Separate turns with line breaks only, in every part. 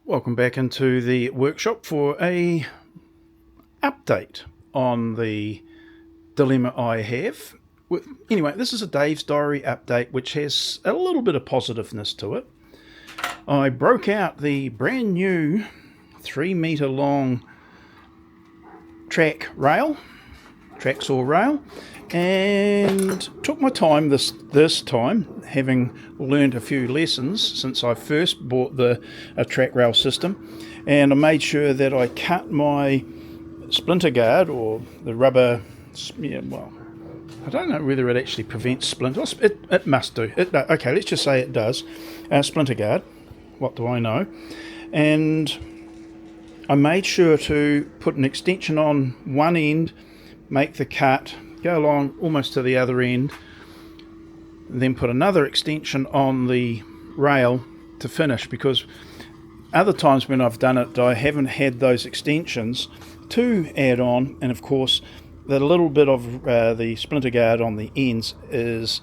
Welcome back into the workshop for a update on the dilemma I have. Anyway, this is a Dave's Diary update which has a little bit of positiveness to it. I broke out the brand new 3 meter long track saw rail, and took my time this time, having learned a few lessons since I first bought a track rail system, and I made sure that I cut my splinter guard, or the rubber, I don't know whether it actually prevents splinters. It must do. Okay, let's just say it does. Splinter guard, what do I know? And I made sure to put an extension on one end, make the cut, go along almost to the other end, then put another extension on the rail to finish, because other times when I've done it I haven't had those extensions to add on, and of course the little bit of the splinter guard on the ends is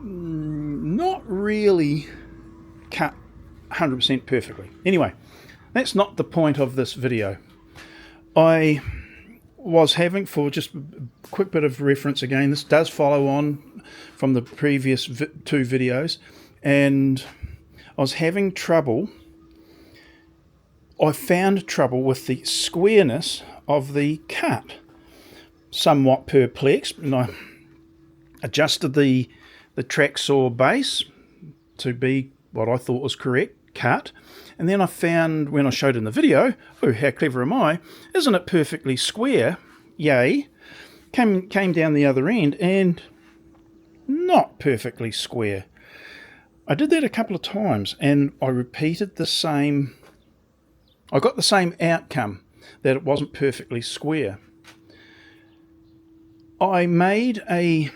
not really cut 100% perfectly. Anyway, that's not the point of this video. I was having, for just a quick bit of reference again, this does follow on from the previous two videos, and I was having trouble. I found trouble with the squareness of the cut. Somewhat perplexed, and I adjusted the track saw base to be what I thought was correct cut, and then I found, when I showed in the video, oh, how clever am I, isn't it perfectly square? Yay. Came down the other end and not perfectly square. I did that a couple of times, and I repeated the same. I got the same outcome, that it wasn't perfectly square. I made a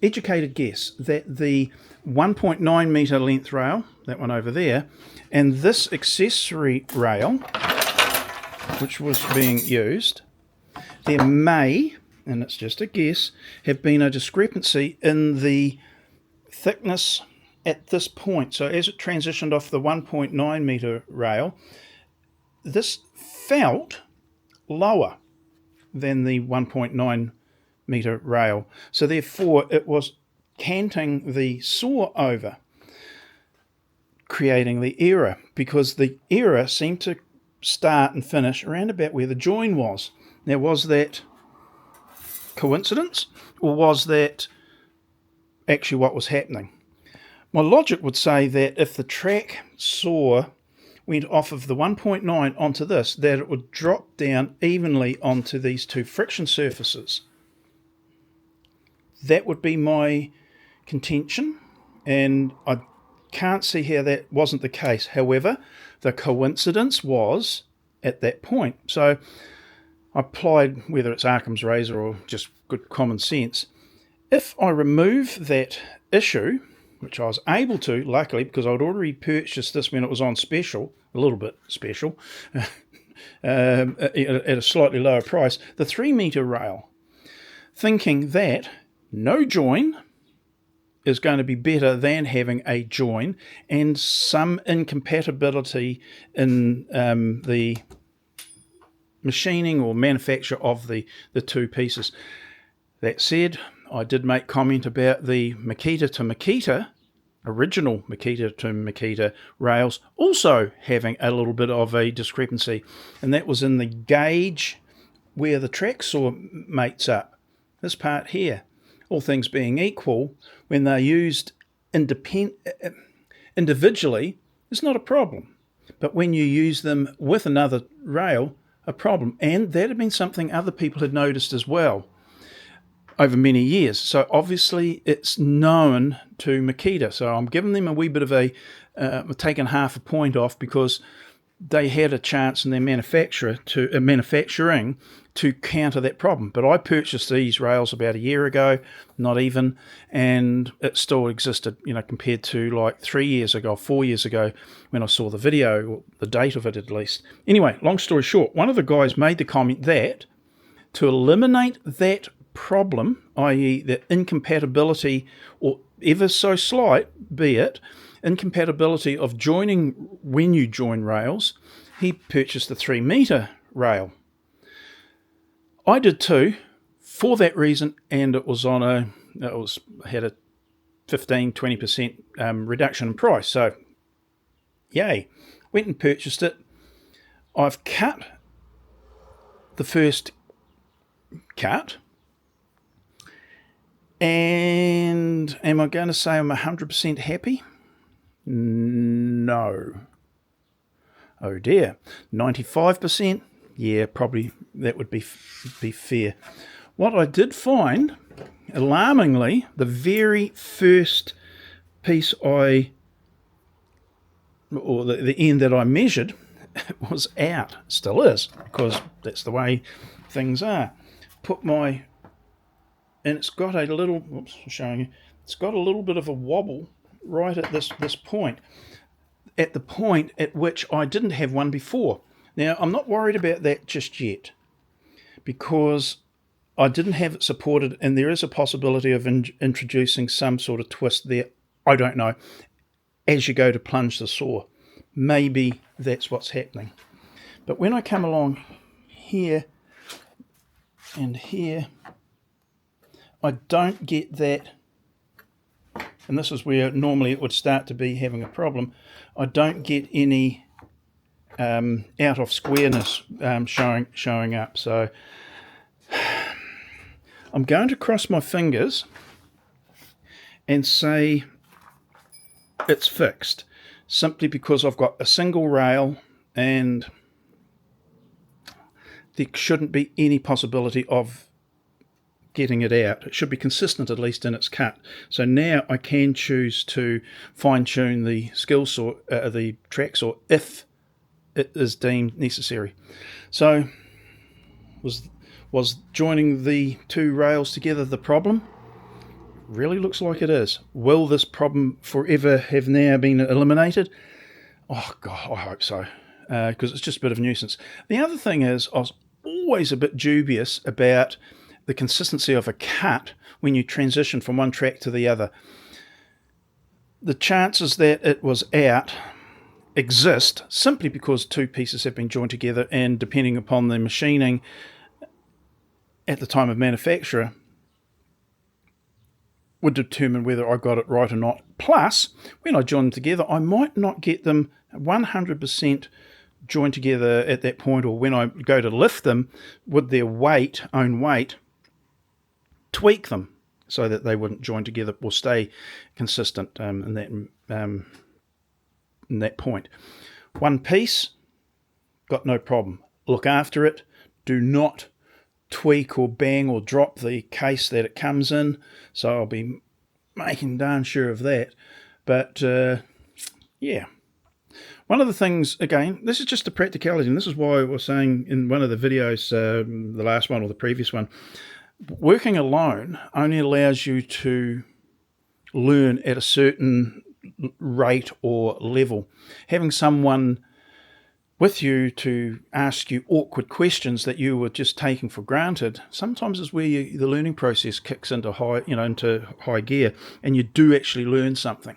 educated guess that the 1.9 meter length rail, that one over there, and this accessory rail which was being used, there may, and it's just a guess, have been a discrepancy in the thickness at this point. So as it transitioned off the 1.9 meter rail, this felt lower than the 1.9 meter rail, so therefore it was canting the saw over, creating the error, because the error seemed to start and finish around about where the join was. Now, was that coincidence, or was that actually what was happening? My logic would say that if the track saw went off of the 1.9 onto this, that it would drop down evenly onto these two friction surfaces. That would be my contention, and I can't see how that wasn't the case. However, the coincidence was at that point. So I applied, whether it's Occam's razor or just good common sense, if I remove that issue, which I was able to, luckily, because I'd already purchased this when it was on special, a little bit special, at a slightly lower price, the 3 meter rail, thinking that no join is going to be better than having a join and some incompatibility in the machining or manufacture of the two pieces. That said, I did make comment about the Makita to Makita, original Makita to Makita rails, also having a little bit of a discrepancy, and that was in the gauge where the track saw mates up. This part here, all things being equal, when they're used individually, it's not a problem. But when you use them with another rail, a problem. And that had been something other people had noticed as well over many years. So obviously it's known to Makita. So I'm giving them a wee bit of taking half a point off, because they had a chance in their manufacturing to counter that problem. But I purchased these rails about a year ago, not even, and it still existed, compared to like 3 years ago, 4 years ago, when I saw the video, or the date of it at least. Anyway, long story short, one of the guys made the comment that to eliminate that problem, i.e. the incompatibility, or ever so slight be it, incompatibility of joining when you join rails, he purchased a 3 metre rail. I did too, for that reason, and it was had a 15-20% reduction in price. So, yay! Went and purchased it. I've cut the first cut, and am I going to say I'm 100% happy? No. Oh dear, 95%. Yeah, probably that would be fair. What I did find, alarmingly, the very first piece the end that I measured was out. Still is, because that's the way things are. And it's got a little, oops, showing you, it's got a little bit of a wobble right at this point, at the point at which I didn't have one before. Now, I'm not worried about that just yet, because I didn't have it supported, and there is a possibility of introducing some sort of twist there. I don't know. As you go to plunge the saw, maybe that's what's happening. But when I come along here and here, I don't get that, and this is where normally it would start to be having a problem. I don't get any out of squareness showing up. So I'm going to cross my fingers and say it's fixed, simply because I've got a single rail and there shouldn't be any possibility of getting it out. It should be consistent, at least in its cut. So now I can choose to fine-tune the skill saw, the track saw, if it is deemed necessary. So was joining the two rails together the problem? Really looks like it is. Will this problem forever have now been eliminated? Oh God, I hope so, because it's just a bit of a nuisance. The other thing is, I was always a bit dubious about the consistency of a cut when you transition from one track to the other. The chances that it was out exist simply because two pieces have been joined together, and depending upon the machining at the time of manufacture would determine whether I got it right or not. Plus, when I join them together, I might not get them 100% joined together at that point, or when I go to lift them with their own weight, tweak them so that they wouldn't join together or stay consistent in that point. One piece, got no problem. Look after it. Do not tweak or bang or drop the case that it comes in. So I'll be making darn sure of that. But yeah. One of the things, again, this is just a practicality, and this is why I was saying in one of the videos, the last one or the previous one, working alone only allows you to learn at a certain rate or level. Having someone with you to ask you awkward questions that you were just taking for granted sometimes is where the learning process kicks into high gear, and you do actually learn something.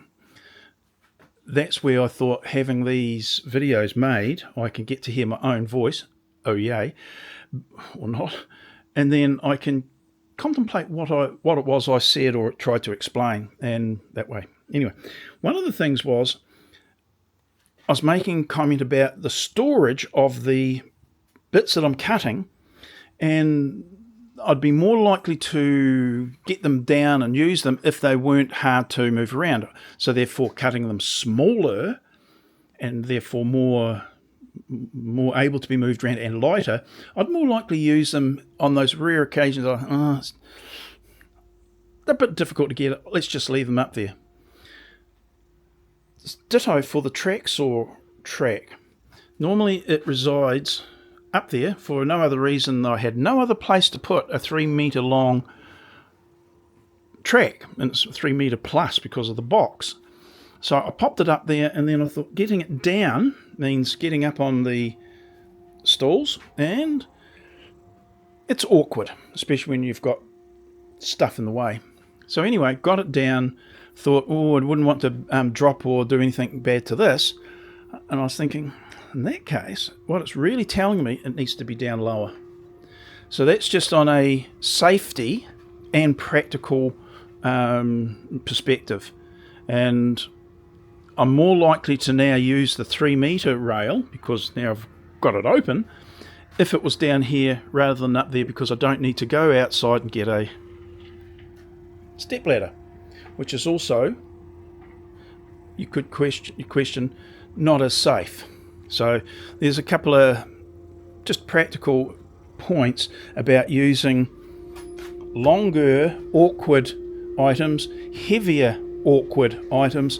That's where I thought, having these videos made, I can get to hear my own voice, oh yay, or not, and then I can contemplate what it was I said or tried to explain, and that way. Anyway, one of the things was, I was making a comment about the storage of the bits that I'm cutting, and I'd be more likely to get them down and use them if they weren't hard to move around. So therefore cutting them smaller and therefore more able to be moved around and lighter, I'd more likely use them on those rare occasions. They're a bit difficult to get. Let's just leave them up there. Ditto for the track saw track. Normally it resides up there for no other reason than I had no other place to put a 3 metre long track, and it's 3 metre plus because of the box. So I popped it up there, and then I thought getting it down means getting up on the stalls, and it's awkward, especially when you've got stuff in the way. So anyway, got it down, thought, oh, I wouldn't want to drop or do anything bad to this. And I was thinking, in that case, what it's really telling me, it needs to be down lower. So that's just on a safety and practical perspective. And I'm more likely to now use the 3 metre rail, because now I've got it open, if it was down here rather than up there, because I don't need to go outside and get a step ladder, which is also, you could question, not as safe. So there's a couple of just practical points about using longer, awkward items, heavier, awkward items,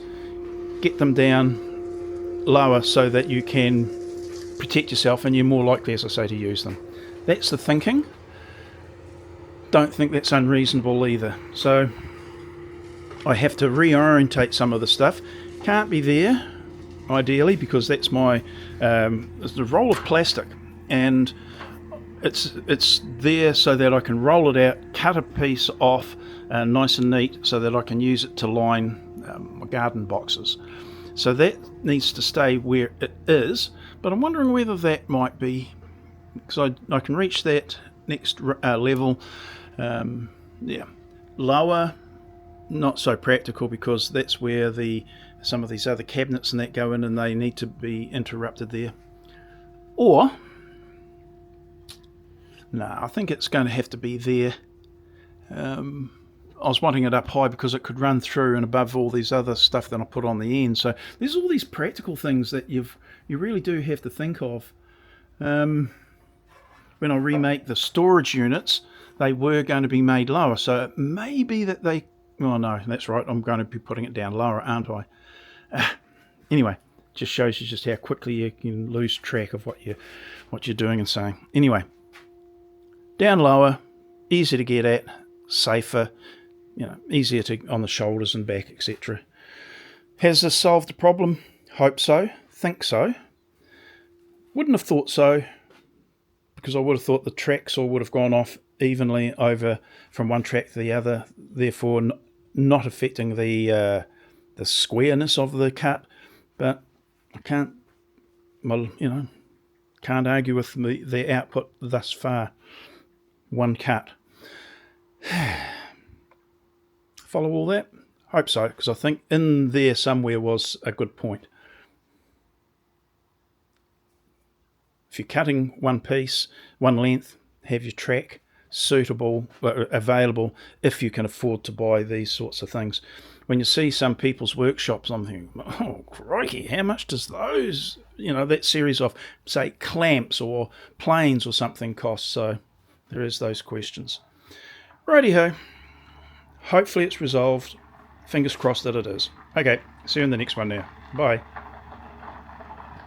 get them down lower so that you can protect yourself and you're more likely, as I say, to use them. That's the thinking. Don't think that's unreasonable either. So I have to reorientate some of the stuff. Can't be there, ideally, because that's my the roll of plastic, and it's there so that I can roll it out, cut a piece off, nice and neat, so that I can use it to line my garden boxes. So that needs to stay where it is, but I'm wondering whether that might be, because I can reach that next level. Lower, not so practical, because that's where some of these other cabinets and that go in, and they need to be interrupted there. Or, no, I think it's going to have to be there. I was wanting it up high because it could run through and above all these other stuff that I put on the end. So there's all these practical things that you really do have to think of. When I remake the storage units, they were going to be made lower. So it may be that they... Well, no, that's right. I'm going to be putting it down lower, aren't I? Anyway, just shows you just how quickly you can lose track of what you're doing and saying. Anyway, down lower, easier to get at, safer, easier to on the shoulders and back, etc. Has this solved the problem? Hope so. Think so. Wouldn't have thought so, because I would have thought the tracks all would have gone off evenly over from one track to the other, therefore not affecting the squareness of the cut. But I can't argue with the output thus far. One cut. Follow all that? Hope so, because I think in there somewhere was a good point. If you're cutting one piece, one length, have your track suitable, available, if you can afford to buy these sorts of things. When you see some people's workshops, I'm thinking, oh, crikey, how much does those, that series of, say, clamps or planes or something cost? So there is those questions. Righty-ho. Hopefully it's resolved. Fingers crossed that it is. Okay, see you in the next one now. Bye.